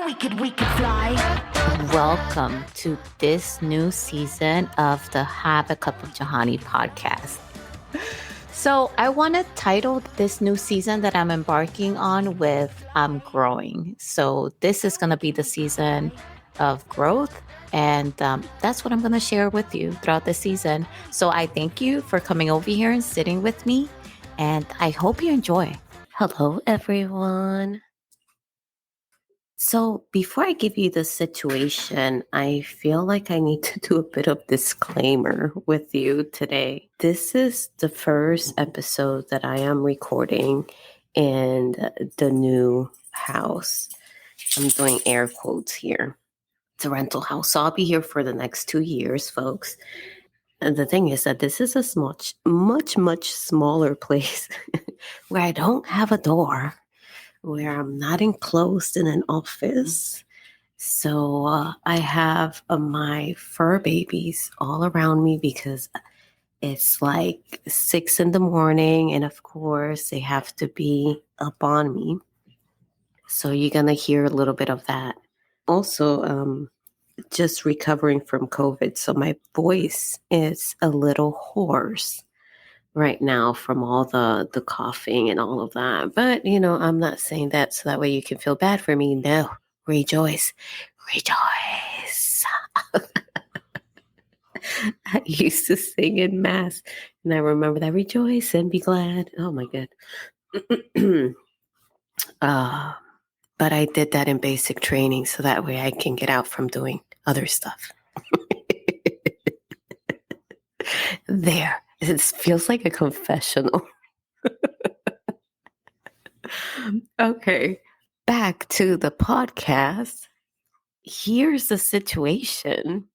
we could fly. Welcome to this new season of the Have a Cup of Johanny podcast. So I want to title this new season that I'm embarking on with I'm growing. So this is going to be the season of growth. And that's what I'm going to share with you throughout the season. So I thank you for coming over here and sitting with me. And I hope you enjoy. Hello, everyone. So before I give you the situation, I feel like I need to do a bit of disclaimer with you today. This is the first episode that I am recording in the new house. I'm doing air quotes here. It's a rental house. So I'll be here for the next 2 years, folks. And the thing is that this is a much smaller place where I don't have a door, where I'm not enclosed in an office. So I have my fur babies all around me because it's like 6 a.m. and of course they have to be up on me. So you're going to hear a little bit of that. Also, just recovering from COVID. So my voice is a little hoarse right now from all the coughing and all of that. But, I'm not saying that so that way you can feel bad for me. No, rejoice. I used to sing in mass and I remember that rejoice and be glad. Oh my God. But I did that in basic training so that way I can get out from doing other stuff. There. It feels like a confessional. Okay. Back to the podcast. Here's the situation.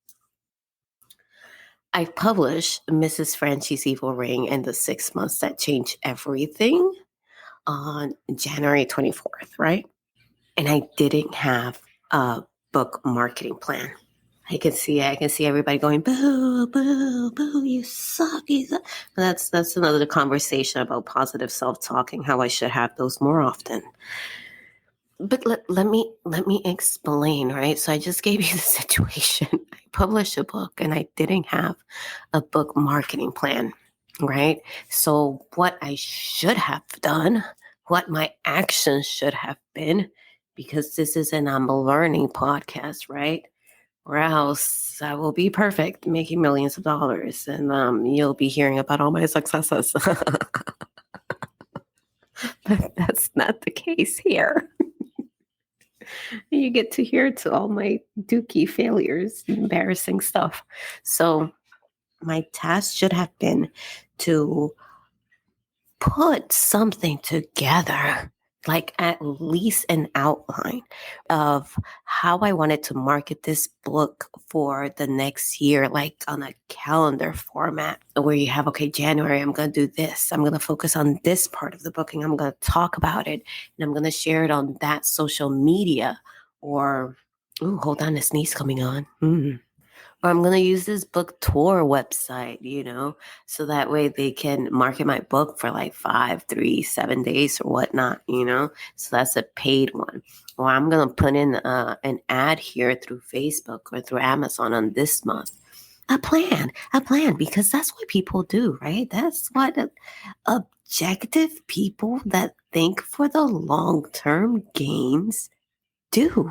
I published Mrs. Franchy's Evil Ring and the 6 months that changed everything on January 24th, right? And I didn't have a book marketing plan. I can see everybody going, boo, boo, boo, you suck. That's another conversation about positive self-talking, how I should have those more often. But let me explain, right? So I just gave you the situation. I published a book and I didn't have a book marketing plan, right? So what I should have done, what my actions should have been, because this is an I'm learning podcast, right? Or else I will be perfect, making millions of dollars, and you'll be hearing about all my successes. But that's not the case here. You get to hear to all my dookie failures, embarrassing stuff. So my task should have been to put something together, like at least an outline of how I wanted to market this book for the next year, like on a calendar format where you have, okay, January, I'm going to do this. I'm going to focus on this part of the book and I'm going to talk about it and I'm going to share it on that social media or, hold on, the sneeze coming on. Or I'm going to use this book tour website, so that way they can market my book for like 5, 3, 7 days or whatnot, so that's a paid one. Or I'm going to put in an ad here through Facebook or through Amazon on this month. A plan, because that's what people do, right? That's what objective people that think for the long-term gains do.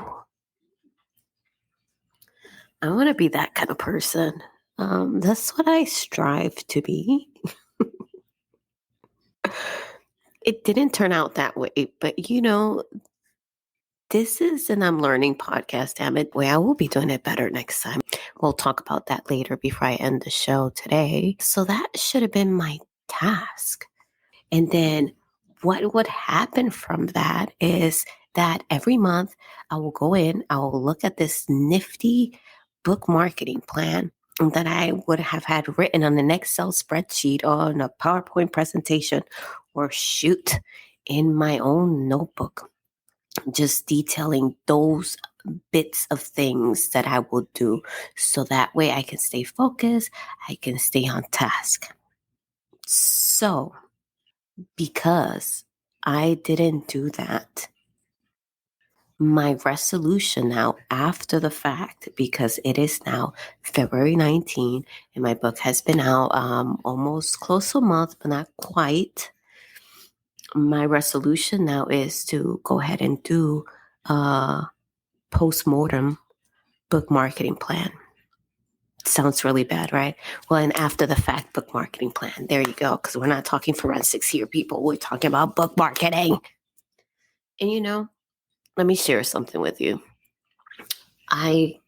I want to be that kind of person. That's what I strive to be. It didn't turn out that way, but this is an I'm learning podcast, damn it. I will be doing it better next time. We'll talk about that later before I end the show today. So that should have been my task. And then what would happen from that is that every month I will go in, I will look at this nifty book marketing plan that I would have had written on an Excel spreadsheet or on a PowerPoint presentation or shoot in my own notebook, just detailing those bits of things that I will do so that way I can stay focused, I can stay on task. So, because I didn't do that, my resolution now after the fact, because it is now February 19th and my book has been out almost close to a month, but not quite. My resolution now is to go ahead and do a post-mortem book marketing plan. Sounds really bad, right? Well, an after the fact book marketing plan. There you go. Because we're not talking forensics here, people. We're talking about book marketing. And let me share something with you. I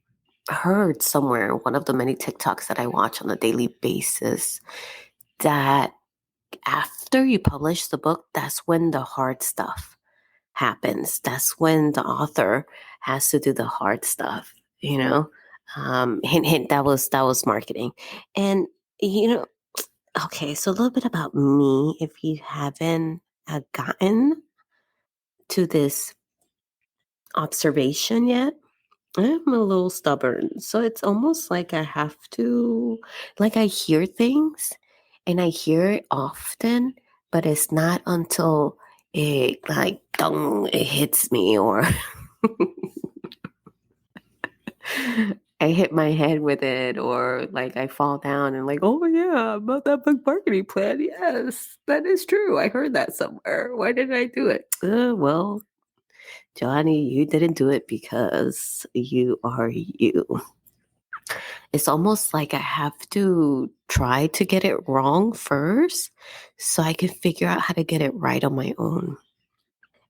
heard somewhere, one of the many TikToks that I watch on a daily basis, that after you publish the book, that's when the hard stuff happens. That's when the author has to do the hard stuff, hint, hint, that was marketing. And, okay, so a little bit about me, if you haven't gotten to this observation yet. I'm a little stubborn. So it's almost like I have to, like I hear things and I hear it often, but it's not until it like, dong, it hits me or I hit my head with it or like I fall down and like, oh yeah, about that book marketing plan. Yes, that is true. I heard that somewhere. Why did I do it? Well, Johanny, you didn't do it because you are you. It's almost like I have to try to get it wrong first so I can figure out how to get it right on my own.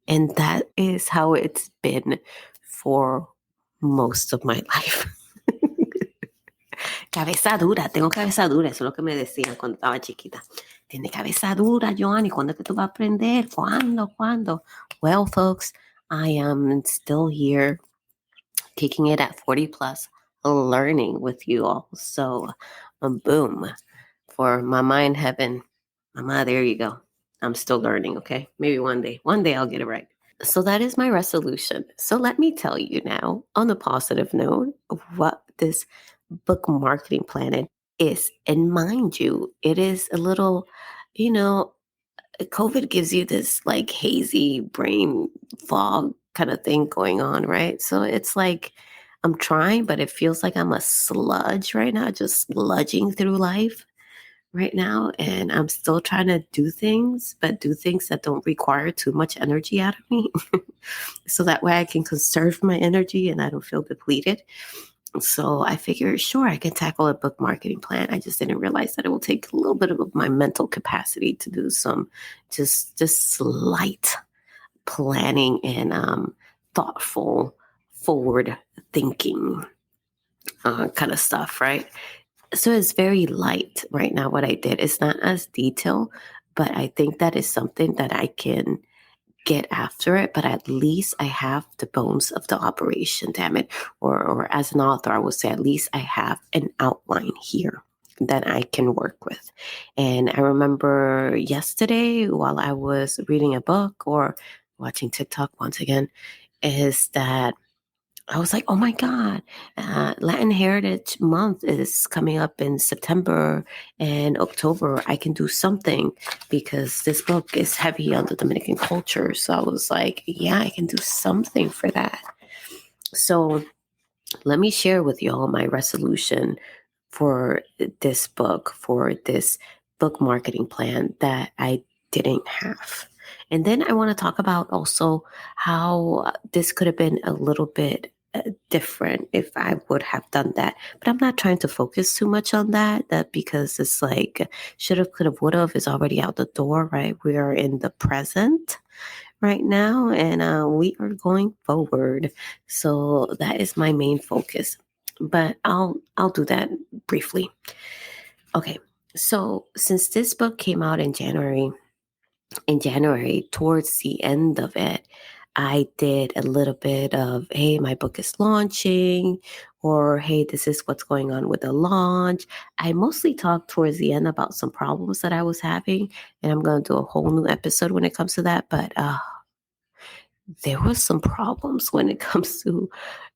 And that is how it's been for most of my life. Cabeza dura, tengo cabeza dura, eso es lo que me decían cuando estaba chiquita. Tiene cabeza dura, Johanny, ¿cuándo es que tú vas a aprender? ¿Cuándo? Well, folks, I am still here, kicking it at 40 plus, learning with you all. So, boom, for my mind heaven. Mama, there you go. I'm still learning, okay? Maybe one day I'll get it right. So that is my resolution. So let me tell you now, on a positive note, what this book marketing plan is. And mind you, it is a little, COVID gives you this like hazy brain fog kind of thing going on, right? So it's like I'm trying, but it feels like I'm a sludge right now, just sludging through life right now. And I'm still trying to do things, but do things that don't require too much energy out of me. So that way I can conserve my energy and I don't feel depleted. So I figured, sure, I can tackle a book marketing plan. I just didn't realize that it will take a little bit of my mental capacity to do some just slight planning and thoughtful, forward thinking kind of stuff, right? So it's very light right now. What I did is not as detailed, but I think that is something that I can get after it, but at least I have the bones of the operation, damn it. Or as an author, I would say at least I have an outline here that I can work with. And I remember yesterday while I was reading a book or watching TikTok once again, is that I was like, oh my God, Latin Heritage Month is coming up in September and October. I can do something because this book is heavy on the Dominican culture. So I was like, yeah, I can do something for that. So let me share with y'all my resolution for this book marketing plan that I didn't have. And then I want to talk about also how this could have been a little bit different if I would have done that. But I'm not trying to focus too much on that because it's like should have, could have, would have is already out the door, right? We are in the present right now and we are going forward. So that is my main focus. But I'll do that briefly. Okay. So since this book came out in January, towards the end of it, I did a little bit of, hey, my book is launching, or hey, this is what's going on with the launch. I mostly talked towards the end about some problems that I was having, and I'm going to do a whole new episode when it comes to that. But there was some problems when it comes to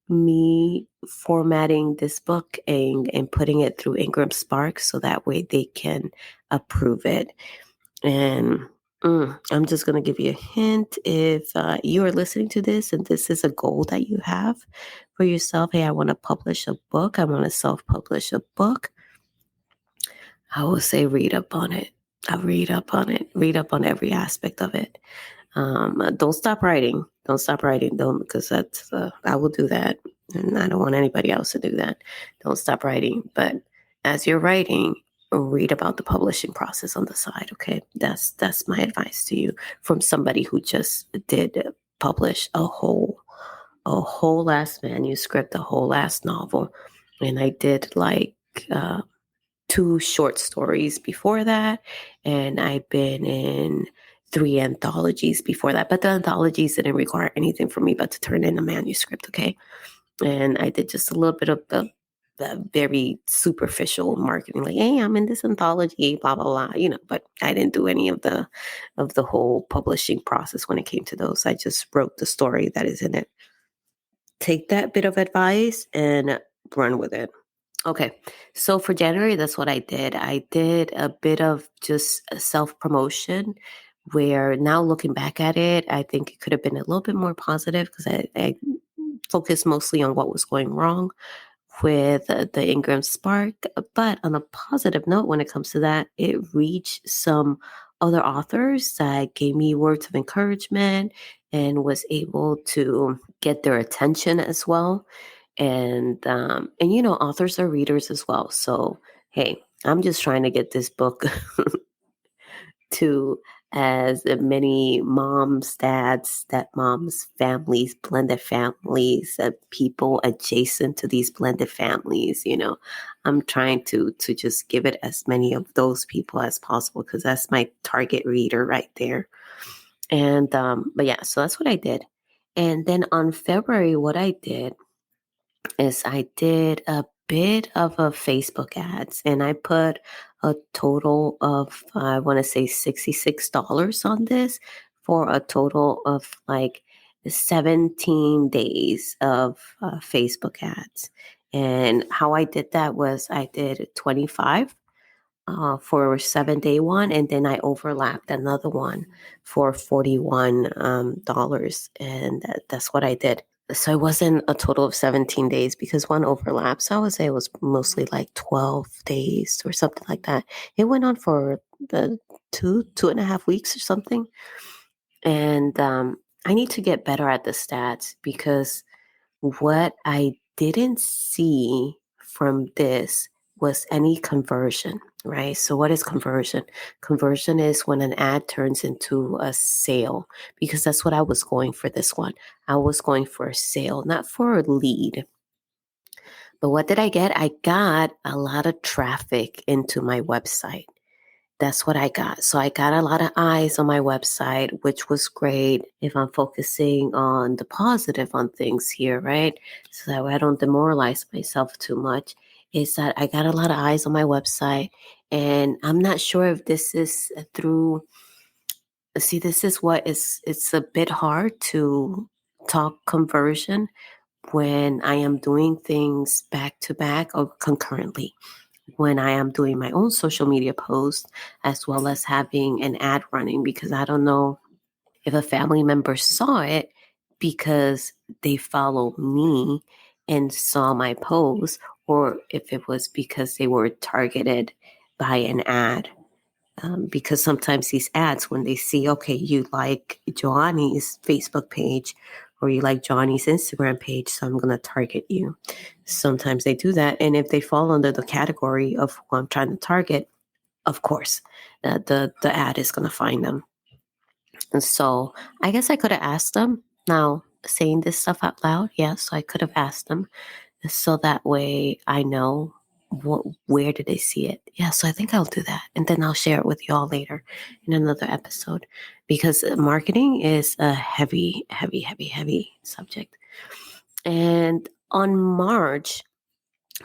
me formatting this book and putting it through Ingram Spark so that way they can approve it. And I'm just going to give you a hint. If you are listening to this and this is a goal that you have for yourself, hey, I want to publish a book, I want to self-publish a book, I will say read up on it. I'll read up on it, read up on every aspect of it. Don't stop writing. Don't stop writing. Don't, because that's, I will do that. And I don't want anybody else to do that. Don't stop writing. But as you're writing, read about the publishing process on the side. Okay. That's my advice to you from somebody who just did publish a whole last manuscript, a whole last novel. And I did like, uh, two short stories before that, and I've been in three anthologies before that. But the anthologies didn't require anything from me but to turn in a manuscript, okay? And I did just a little bit of the very superficial marketing, like, hey, I'm in this anthology, blah blah blah, But I didn't do any of the whole publishing process when it came to those. I just wrote the story that is in it. Take that bit of advice and run with it. Okay, so for January, that's what I did. I did a bit of just self promotion where now looking back at it, I think it could have been a little bit more positive because I focused mostly on what was going wrong with the Ingram Spark. But on a positive note, when it comes to that, it reached some other authors that gave me words of encouragement and was able to get their attention as well. And authors are readers as well. So hey, I'm just trying to get this book to as many moms, dads, stepmoms, families, blended families, people adjacent to these blended families. I'm trying to just give it as many of those people as possible because that's my target reader right there. And but yeah, so that's what I did. And then on February, what I did is I did a bit of a Facebook ads, and I put a total of, I want to say $66 on this for a total of like 17 days of Facebook ads. And how I did that was I did 25 for a 7-day one, and then I overlapped another one for $41. And that's what I did. So it wasn't a total of 17 days because one overlapped. So I would say it was mostly like 12 days or something like that. It went on for the 2.5 weeks or something. And I need to get better at the stats because what I didn't see from this was any conversion, right? So what is conversion? Conversion is when an ad turns into a sale, because that's what I was going for this one. I was going for a sale, not for a lead. But what did I get? I got a lot of traffic into my website. That's what I got. So I got a lot of eyes on my website, which was great if I'm focusing on the positive on things here, right? So that way I don't demoralize myself too much. Is that I got a lot of eyes on my website, and I'm not sure if this is through. See, this is what it's a bit hard to talk conversion when I am doing things back to back or concurrently, when I am doing my own social media posts as well as having an ad running, because I don't know if a family member saw it because they follow me and saw my post, or if it was because they were targeted by an ad. Because sometimes these ads, when they see, okay, you like Johanny's Facebook page or you like Johnny's Instagram page, so I'm going to target you. Sometimes they do that. And if they fall under the category of who I'm trying to target, of course, the ad is going to find them. And so I guess I could have asked them. Now, saying this stuff out loud, yes, I could have asked them. So that way I know where did they see it. Yeah, so I think I'll do that. And then I'll share it with you all later in another episode, because marketing is a heavy, heavy, heavy, heavy subject. And on March,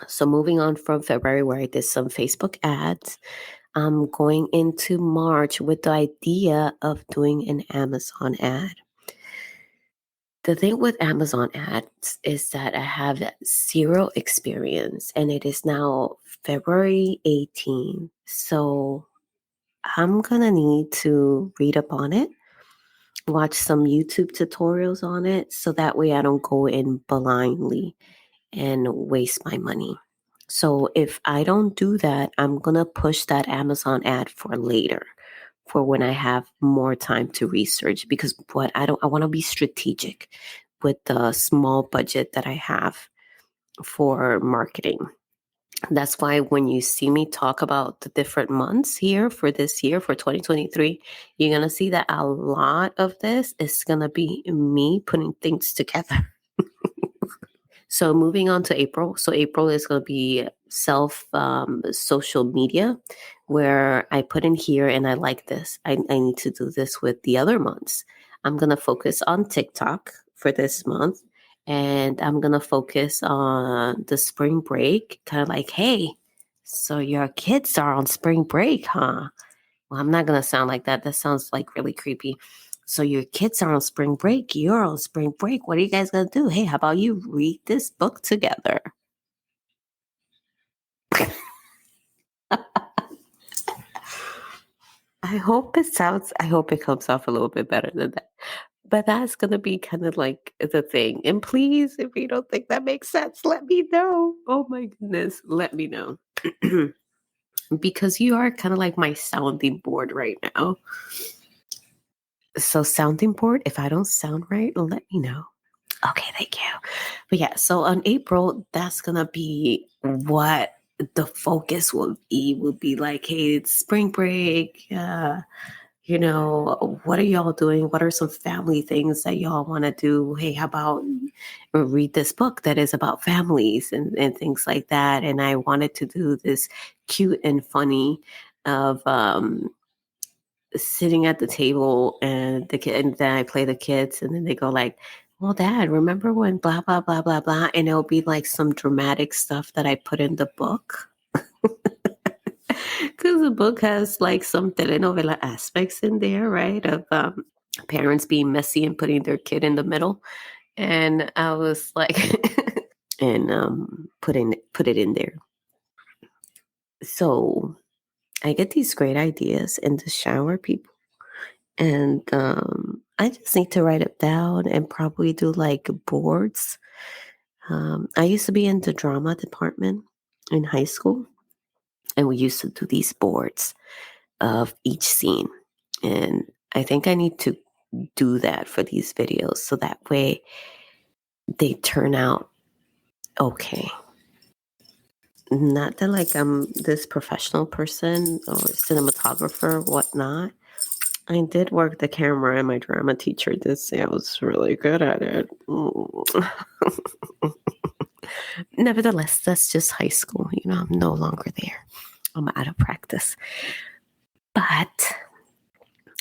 so moving on from February where I did some Facebook ads, I'm going into March with the idea of doing an Amazon ad. The thing with Amazon ads is that I have zero experience, and it is now February 18th. So I'm going to need to read up on it, watch some YouTube tutorials on it, so that way I don't go in blindly and waste my money. So if I don't do that, I'm going to push that Amazon ad for later, for when I have more time to research, because I want to be strategic with the small budget that I have for marketing. That's why when you see me talk about the different months here for this year, for 2023, you're going to see that a lot of this is going to be me putting things together. So moving on to April. So April is going to be social media, where I put in here, and I like this. I need to do this with the other months. I'm going to focus on TikTok for this month. And I'm going to focus on the spring break, kind of like, hey, so your kids are on spring break, huh? Well, I'm not going to sound like that. That sounds like really creepy. So your kids are on spring break. You're on spring break. What are you guys going to do? Hey, how about you read this book together? I hope it comes off a little bit better than that. But that's going to be kind of like the thing. And please, if you don't think that makes sense, let me know. Oh my goodness. Let me know. Because you are kind of like my sounding board right now. So sounding board, if I don't sound right, let me know. Okay, thank you. But yeah, so on April, that's gonna be what the focus will be like, hey, it's spring break. What are y'all doing? What are some family things that y'all want to do? Hey, how about read this book that is about families and things like that? And I wanted to do this cute and funny of sitting at the table, and and then I play the kids, and then they go like, well, Dad, remember when blah, blah, blah, blah, blah. And it'll be like some dramatic stuff that I put in the book. Because the book has like some telenovela aspects in there, right? Of parents being messy and putting their kid in the middle. And I was like, and put it in there. So I get these great ideas in the shower, people. And I just need to write it down and probably do like boards. I used to be in the drama department in high school, and we used to do these boards of each scene. And I think I need to do that for these videos, so that way they turn out okay. Not that like I'm this professional person or cinematographer, whatnot. I did work the camera, and my drama teacher did say I was really good at it. Nevertheless, that's just high school. I'm no longer there. I'm out of practice. But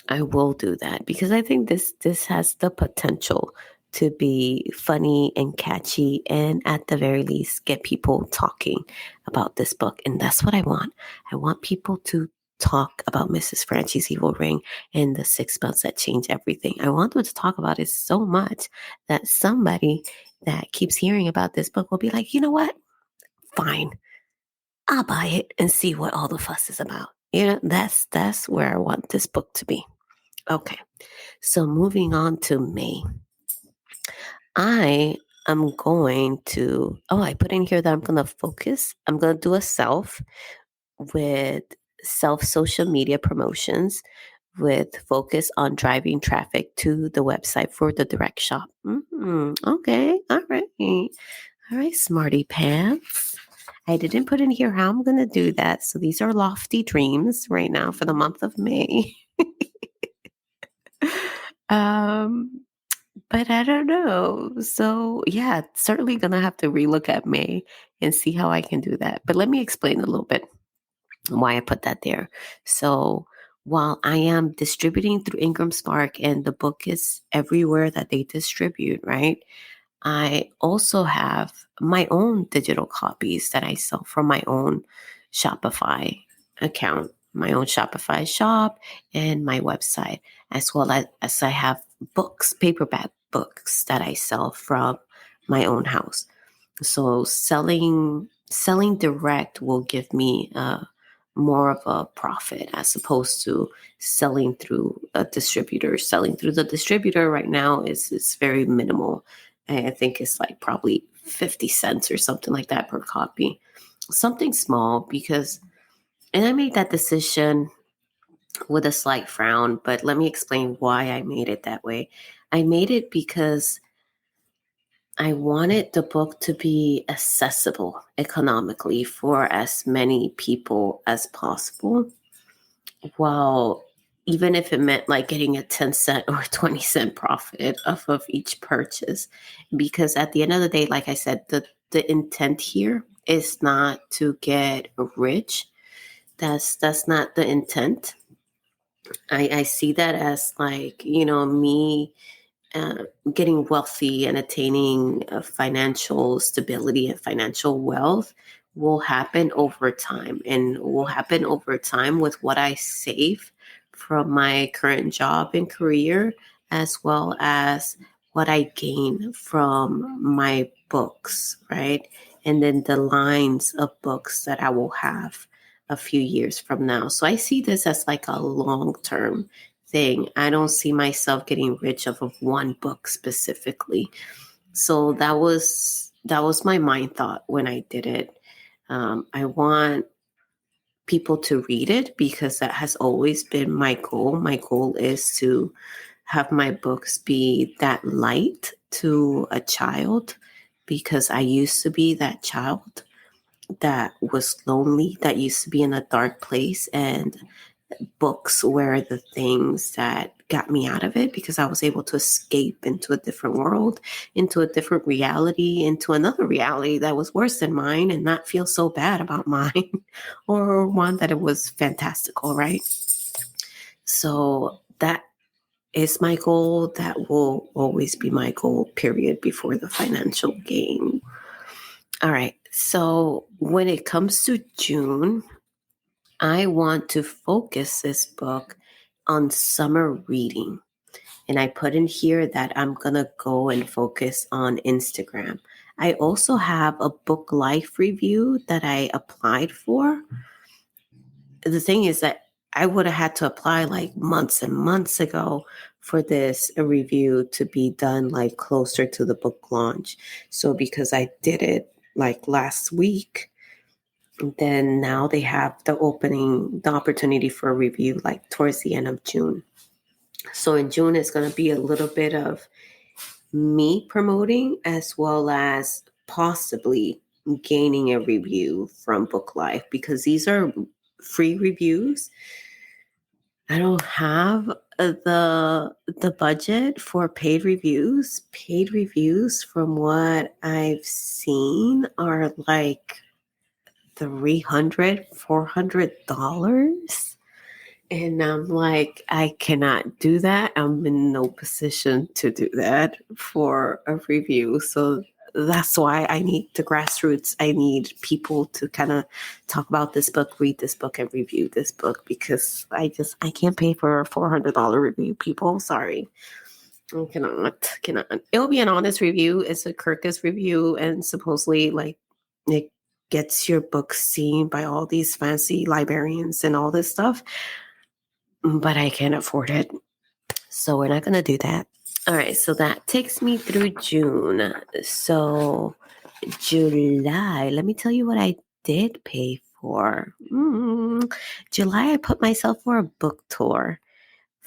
I will do that because I think this has the potential to be funny and catchy, and at the very least get people talking about this book. And that's what I want. I want people to talk about Mrs. Franchy's Evil Ring and the 6 months that changed everything. I want them to talk about it so much that somebody that keeps hearing about this book will be like, you know what? Fine. I'll buy it and see what all the fuss is about. That's where I want this book to be. Okay. So moving on to May. I am going to, I put in here that I'm going to focus. I'm going to do a with self social media promotions with focus on driving traffic to the website for the direct shop. Okay. All right. All right, smarty pants. I didn't put in here how I'm going to do that. So these are lofty dreams right now for the month of May. But I don't know. So yeah, certainly gonna have to relook at May and see how I can do that. But let me explain a little bit why I put that there. So while I am distributing through Ingram Spark and the book is everywhere that they distribute, right? I also have my own digital copies that I sell from my own Shopify account, my own Shopify shop, and my website, as well as I have books, paperback books that I sell from my own house. So selling direct will give me more of a profit as opposed to selling through a distributor. Selling through the distributor right now is very minimal. I think it's like probably 50 cents or something like that per copy. Something small because, and I made that decision with a slight frown, but let me explain why I made it that way. I made it because I wanted the book to be accessible economically for as many people as possible. While even if it meant like getting a 10 cent or 20 cent profit off of each purchase, because at the end of the day, like I said, the intent here is not to get rich. That's not the intent. I see that as like, me uh, getting wealthy and attaining financial stability and financial wealth will happen over time, and will happen over time with what I save from my current job and career, as well as what I gain from my books, right? And then the lines of books that I will have a few years from now. So I see this as like a long term thing. I don't see myself getting rich off of one book specifically. So that was my mind thought when I did it. I want people to read it because that has always been my goal. My goal is to have my books be that light to a child, because I used to be that child that was lonely, that used to be in a dark place, and books were the things that got me out of it, because I was able to escape into a different world, into a different reality, into another reality that was worse than mine, and not feel so bad about mine or one that it was fantastical, right? So that is my goal. That will always be my goal, period, before the financial gain. All right. So when it comes to June, I want to focus this book on summer reading. And I put in here that I'm going to go and focus on Instagram. I also have a book life review that I applied for. The thing is that I would have had to apply like months and months ago for this review to be done like closer to the book launch. So because I did it like last week, then now they have the opportunity for a review like towards the end of June. So in June, it's going to be a little bit of me promoting, as well as possibly gaining a review from Book Life, because these are free reviews. I don't have the budget for paid reviews. Paid reviews, from what I've seen, are like $300-$400. And I'm like, I cannot do that. I'm in no position to do that for a review. So that's why I need the grassroots. I need people to kind of talk about this book, read this book, and review this book, because I can't pay for a $400 review, people. Sorry. I cannot. It'll be an honest review. It's a Kirkus review, and supposedly like it gets your book seen by all these fancy librarians and all this stuff. But I can't afford it. So we're not going to do that. All right. So that takes me through June. So July, let me tell you what I did pay for. July, I put myself for a book tour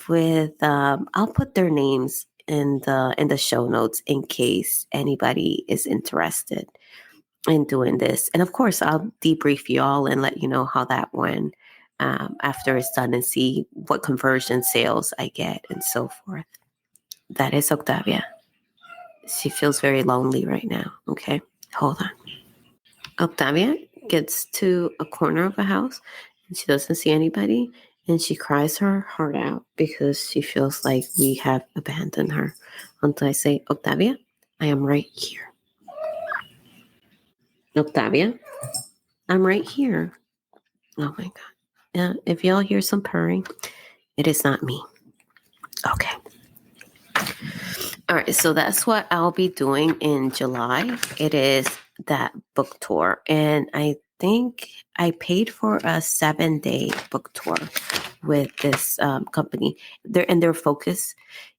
with, I'll put their names in the show notes in case anybody is interested in doing this. And of course, I'll debrief you all and let you know how that went after it's done, and see what conversion sales I get and so forth. That is Octavia. She feels very lonely right now. Okay, hold on. Octavia gets to a corner of a house and she doesn't see anybody, and she cries her heart out because she feels like we have abandoned her. Until I say, Octavia, I am right here. Octavia, I'm right here. Oh my God. Yeah, if y'all hear some purring, it is not me. Okay. All right. So that's what I'll be doing in July. It is that book tour. And I think I paid for a 7-day book tour with this company. Their focus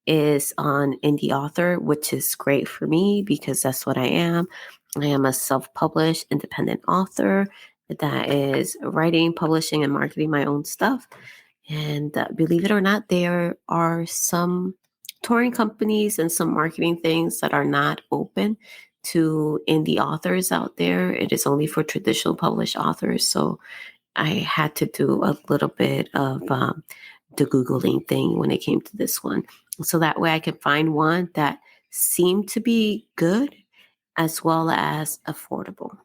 is on indie author, which is great for me because that's what I am. I am a self-published independent author that is writing, publishing, and marketing my own stuff. And believe it or not, there are some touring companies and some marketing things that are not open to indie authors out there. It is only for traditional published authors. So I had to do a little bit of the Googling thing when it came to this one. So that way I could find one that seemed to be good as well as affordable.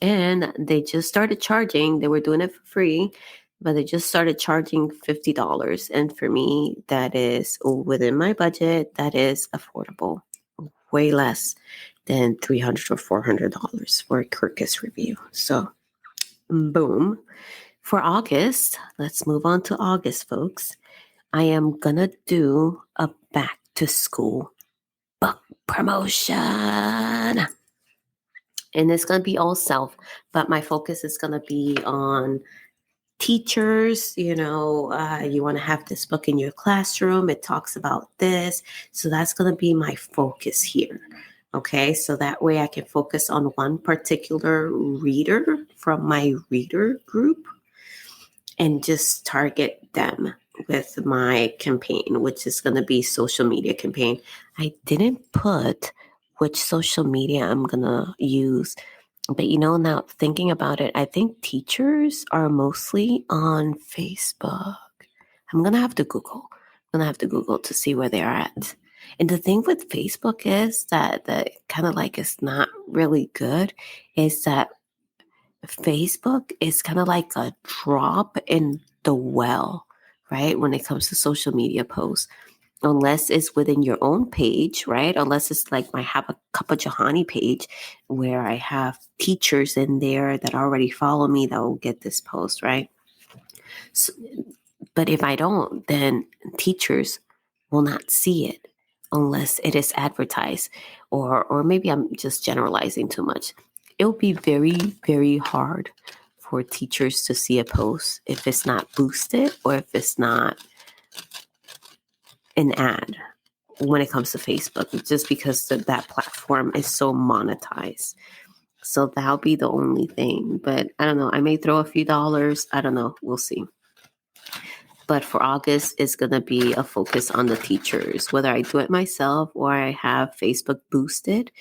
And they just started charging. They were doing it for free, but they just started charging $50. And for me, that is within my budget. That is affordable, way less than $300 or $400 for a Kirkus review. So, boom. For August, let's move on to August, folks. I am gonna do a back to school book promotion. And it's going to be all self, but my focus is going to be on teachers. You want to have this book in your classroom. It talks about this. So that's going to be my focus here. Okay. So that way I can focus on one particular reader from my reader group and just target them with my campaign, which is going to be social media campaign. I didn't put which social media I'm going to use. But now thinking about it, I think teachers are mostly on Facebook. I'm going to have to Google. To see where they're at. And the thing with Facebook is that kind of like it's not really good is that Facebook is kind of like a drop in the well, right? When it comes to social media posts. Unless it's within your own page, right? Unless it's like I have a Cup of Johanny page where I have teachers in there that already follow me that will get this post, right? So, but if I don't, then teachers will not see it unless it is advertised, or maybe I'm just generalizing too much. It'll be very, very hard for teachers to see a post if it's not boosted or if it's not an ad when it comes to Facebook, just because that platform is so monetized. So that'll be the only thing. But I don't know. I may throw a few dollars. I don't know. We'll see. But for August, it's going to be a focus on the teachers, whether I do it myself or I have Facebook boosted.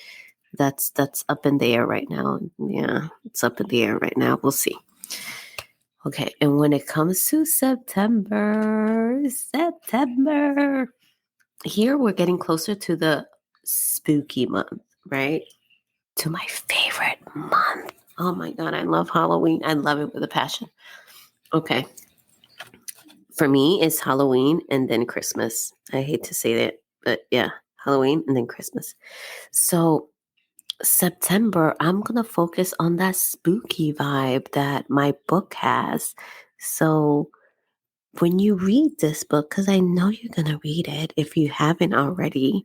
That's up in the air right now. Yeah, it's up in the air right now. We'll see. Okay. And when it comes to September, here we're getting closer to the spooky month, right? To my favorite month. Oh my God, I love Halloween. I love it with a passion. Okay. For me, it's Halloween and then Christmas. I hate to say that, but yeah, Halloween and then Christmas. So September, I'm going to focus on that spooky vibe that my book has. So when you read this book, because I know you're going to read it if you haven't already,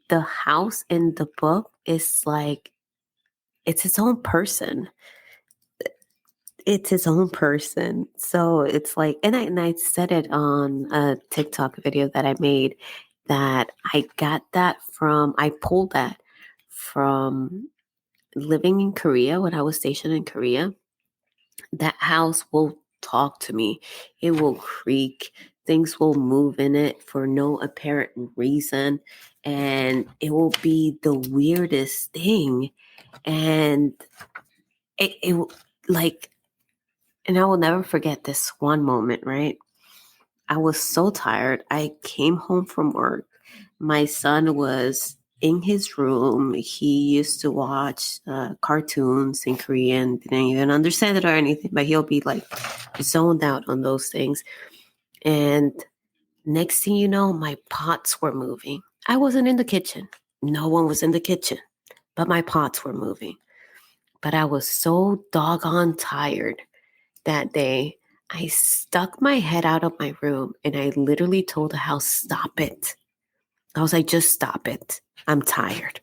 the house in the book is like, it's its own person. It's its own person. So it's like, and I said it on a TikTok video that I made that I pulled that from living in Korea when I was stationed in Korea. That house will talk to me. It will creak. Things will move in it for no apparent reason. And it will be the weirdest thing. And it like, and I will never forget this one moment, right? I was so tired. I came home from work. My son was in his room. He used to watch cartoons in Korean, didn't even understand it or anything, but he'll be like zoned out on those things. And next thing you know, my pots were moving. I wasn't in the kitchen. No one was in the kitchen, but my pots were moving. But I was so doggone tired that day. I stuck my head out of my room and I literally told the house, stop it. I was like, just stop it. I'm tired.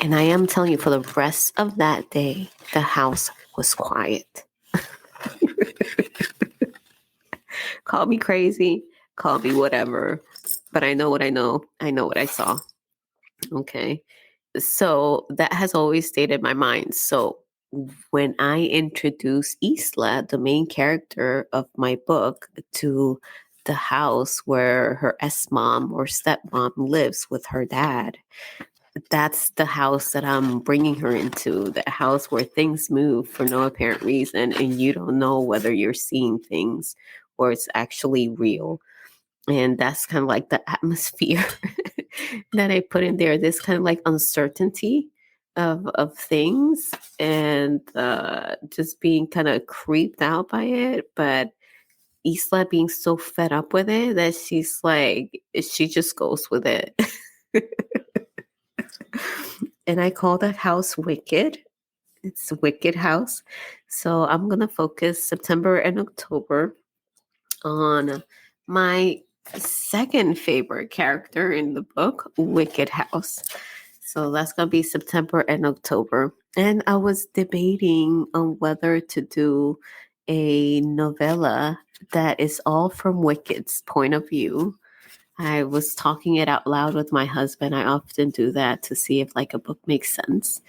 And I am telling you, for the rest of that day, the house was quiet. Call me crazy, call me whatever, but I know what I know. I know what I saw. Okay. So that has always stayed in my mind. So when I introduce Isla, the main character of my book, to the house where her S-mom or stepmom lives with her dad, that's the house that I'm bringing her into, the house where things move for no apparent reason and you don't know whether you're seeing things or it's actually real. And that's kind of like the atmosphere that I put in there, this kind of like uncertainty of things, and just being kind of creeped out by it. But Isla being so fed up with it that she's like, she just goes with it. And I call that house Wicked. It's Wicked House. So I'm going to focus September and October on my second favorite character in the book, Wicked House. So that's going to be September and October. And I was debating on whether to do a novella that is all from Wicked's point of view. I was talking it out loud with my husband. I often do that to see if like a book makes sense.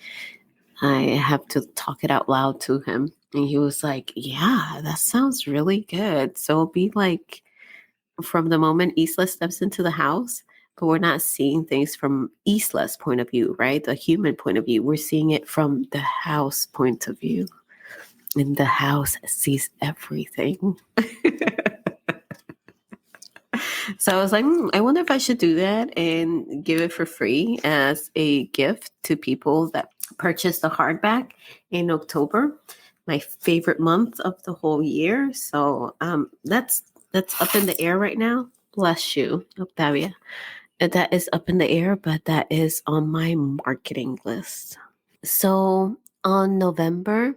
I have to talk it out loud to him. And he was like, yeah, that sounds really good. So it'll be like from the moment Isla steps into the house, but we're not seeing things from Isla's point of view, right? The human point of view. We're seeing it from the house point of view. And the house sees everything. So I was like, I wonder if I should do that and give it for free as a gift to people that purchase the hardback in October, my favorite month of the whole year. So that's up in the air right now. Bless you, Octavia. That is up in the air, but that is on my marketing list. So on November,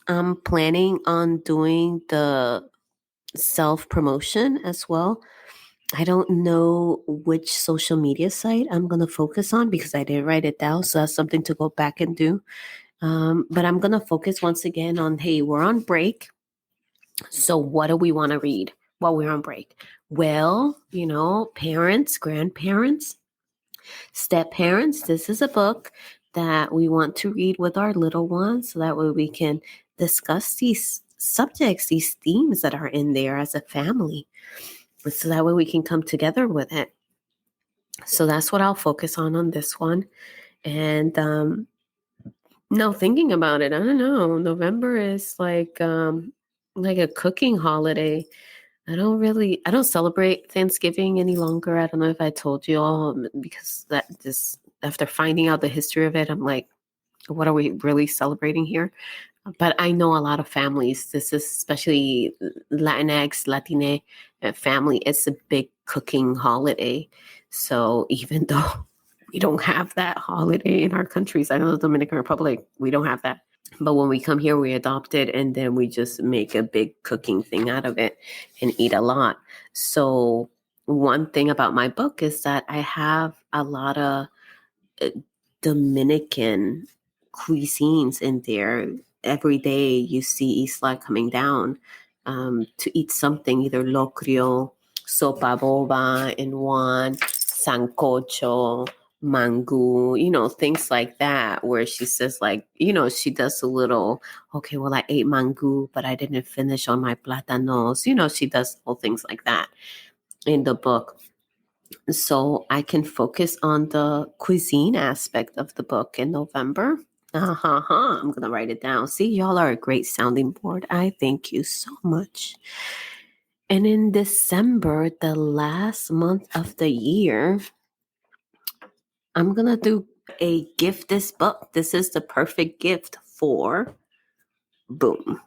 I'm planning on doing the self-promotion as well. I don't know which social media site I'm going to focus on because I didn't write it down. So that's something to go back and do. But I'm going to focus once again on, hey, we're on break. So what do we want to read while we're on break? Well, parents, grandparents, step parents, this is a book that we want to read with our little ones. So that way we can discuss these subjects, these themes that are in there as a family. So that way we can come together with it. So that's what I'll focus on this one. And no, thinking about it, I don't know. November is like a cooking holiday. I don't celebrate Thanksgiving any longer. I don't know if I told you all, because that just after finding out the history of it, I'm like, what are we really celebrating here? But I know a lot of families, this is especially Latinx, Latine family, it's a big cooking holiday. So even though we don't have that holiday in our countries, I know the Dominican Republic, we don't have that. But when we come here, we adopt it and then we just make a big cooking thing out of it and eat a lot. So one thing about my book is that I have a lot of Dominican cuisines in there. Every day you see Isla coming down to eat something, either locrio, sopa boba in one, sancocho, mango, things like that, where she says like, she does a little, okay, well, I ate mango, but I didn't finish on my platanos. She does little things like that in the book. So I can focus on the cuisine aspect of the book in November. I'm going to write it down. See, y'all are a great sounding board. I thank you so much. And in December, the last month of the year, I'm going to do a gift this book. This is the perfect gift for boom.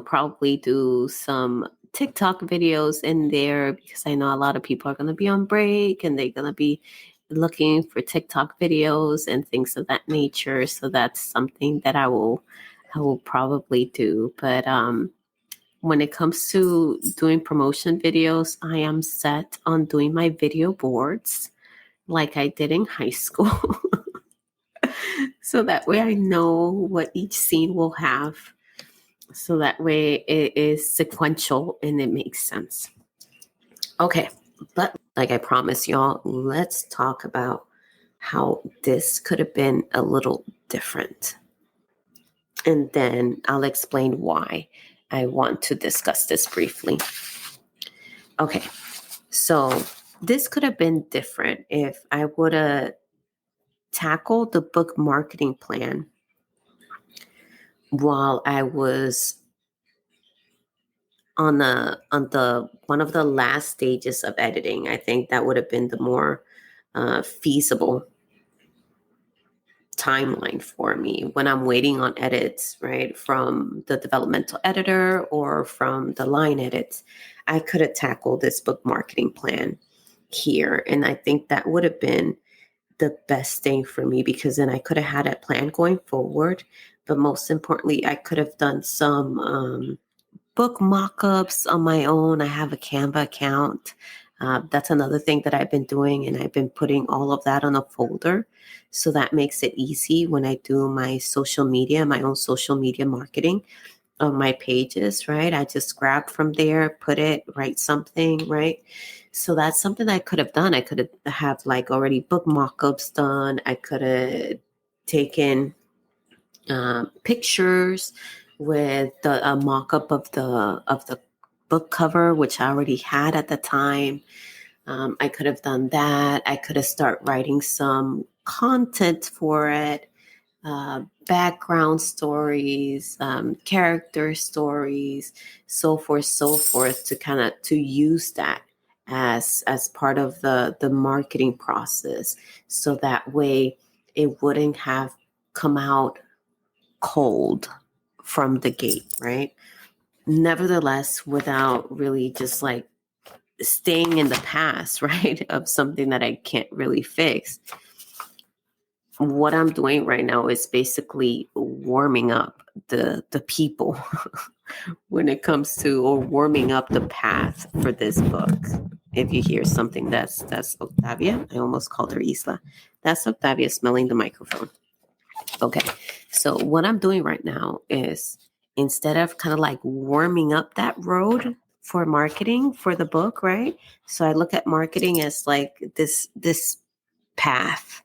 Probably do some TikTok videos in there because I know a lot of people are going to be on break and they're going to be looking for TikTok videos and things of that nature. So that's something that I will probably do. But when it comes to doing promotion videos, I am set on doing my video boards. like I did in high school. So that way I know what each scene will have. So that way it is sequential and it makes sense. Okay, but like I promised y'all, let's talk about how this could have been a little different. And then I'll explain why I want to discuss this briefly. Okay, so this could have been different if I would have tackled the book marketing plan while I was on the one of the last stages of editing. I think that would have been the more feasible timeline for me when I'm waiting on edits, right, from the developmental editor or from the line edits. I could have tackled this book marketing plan here, and I think that would have been the best thing for me, because then I could have had a plan going forward. But most importantly, I could have done some book mock-ups on my own. I have a Canva account. That's another thing that I've been doing, and I've been putting all of that on a folder. So that makes it easy when I do my social media, my own social media marketing on my pages, right? I just grab from there, put it, write something, right? So that's something I could have done. I could have like already book mock-ups done. I could have taken pictures with a mock-up of the book cover, which I already had at the time. I could have done that. I could have started writing some content for it, background stories, character stories, so forth, to kind of to use that as part of the marketing process, so that way it wouldn't have come out cold from the gate, right? Nevertheless, without really just like staying in the past, right, of something that I can't really fix. What I'm doing right now is basically warming up the people when it comes to, or warming up the path for this book. If you hear something, that's Octavia. I almost called her Isla. That's Octavia smelling the microphone. Okay, so what I'm doing right now is, instead of kind of like warming up that road for marketing for the book, right? So I look at marketing as like this path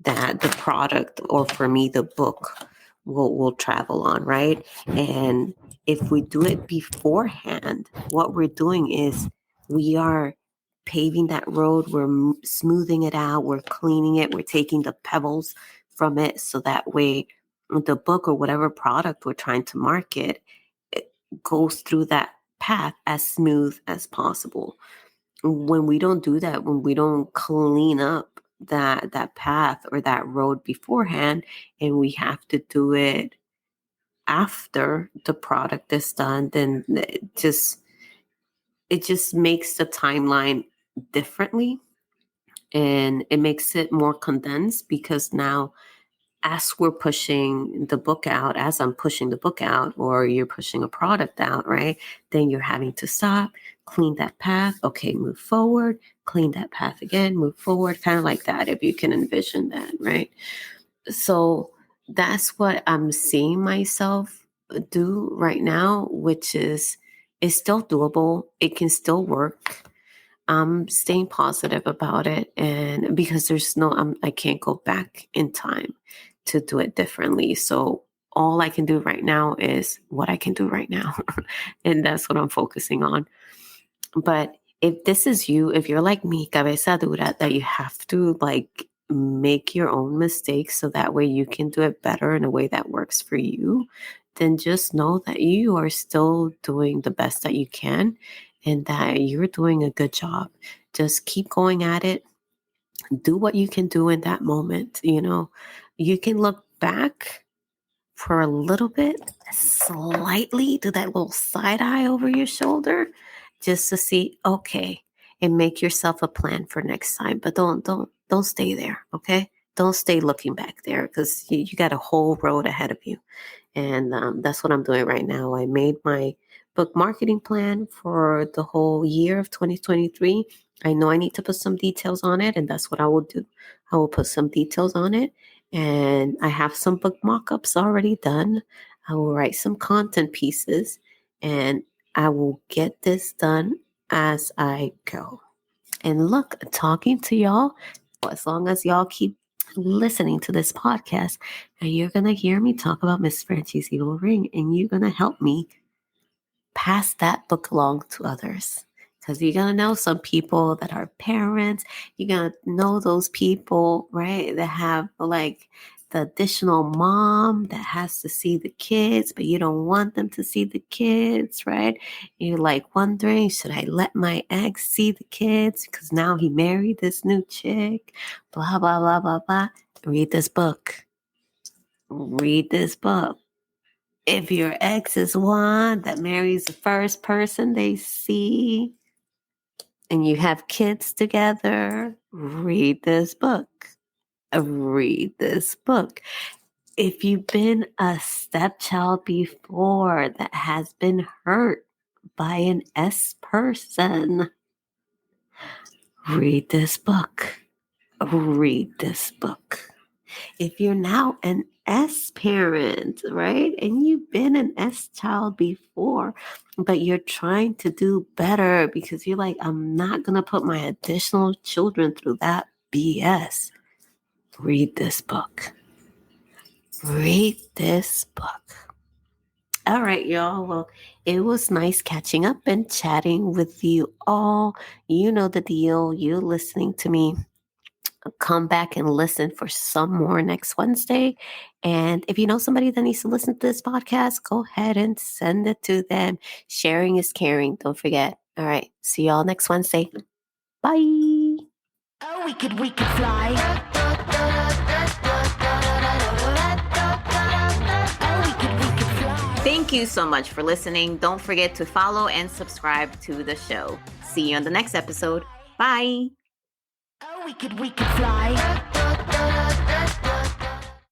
that the product, or for me the book, will travel on, right? And if we do it beforehand, what we're doing is we are paving that road, we're smoothing it out, we're cleaning it, we're taking the pebbles from it, so that way the book or whatever product we're trying to market, it goes through that path as smooth as possible. When we don't do that, when we don't clean up that path or that road beforehand, and we have to do it after the product is done, then it just makes the timeline differently, and it makes it more condensed, because now as we're pushing the book out, as I'm pushing the book out, or you're pushing a product out, right? Then you're having to stop, clean that path. Okay, move forward, clean that path again, move forward, kind of like that, if you can envision that, right? So that's what I'm seeing myself do right now, which is still doable. It can still work. I'm staying positive about it, and because there's I can't go back in time to do it differently. So all I can do right now is what I can do right now. And that's what I'm focusing on. But if this is you, if you're like me, cabeza dura, that you have to like make your own mistakes so that way you can do it better in a way that works for you, then just know that you are still doing the best that you can, and that you're doing a good job. Just keep going at it. Do what you can do in that moment. You can look back for a little bit, slightly do that little side eye over your shoulder, just to see, okay, and make yourself a plan for next time. But don't stay there, okay? Don't stay looking back there, because you got a whole road ahead of you. And that's what I'm doing right now. I made my book marketing plan for the whole year of 2023. I know I need to put some details on it, and that's what I will do. I will put some details on it, and I have some book mock-ups already done. I will write some content pieces, and I will get this done as I go. And look, talking to y'all, as long as y'all keep listening to this podcast, and you're going to hear me talk about Miss Franchy's Evil Ring, and you're going to help me pass that book along to others. Because you're going to know some people that are parents. You're going to know those people, right, that have like the additional mom that has to see the kids, but you don't want them to see the kids, right? You're like wondering, should I let my ex see the kids? Because now he married this new chick, blah, blah, blah, blah, blah. Read this book. Read this book. If your ex is one that marries the first person they see and you have kids together, read this book. Read this book. If you've been a stepchild before that has been hurt by an S person, read this book. Read this book. If you're now an S parent, right? And you've been an S child before, but you're trying to do better because you're like, I'm not going to put my additional children through that BS. Read this book. Read this book. All right, y'all. Well, it was nice catching up and chatting with you all. You know the deal. You're listening to me. Come back and listen for some more next Wednesday. And if you know somebody that needs to listen to this podcast, go ahead and send it to them. Sharing is caring. Don't forget. All right. See y'all next Wednesday. Bye. Oh, we could fly. Thank you so much for listening. Don't forget to follow and subscribe to the show. See you on the next episode. Bye. Oh, we could fly.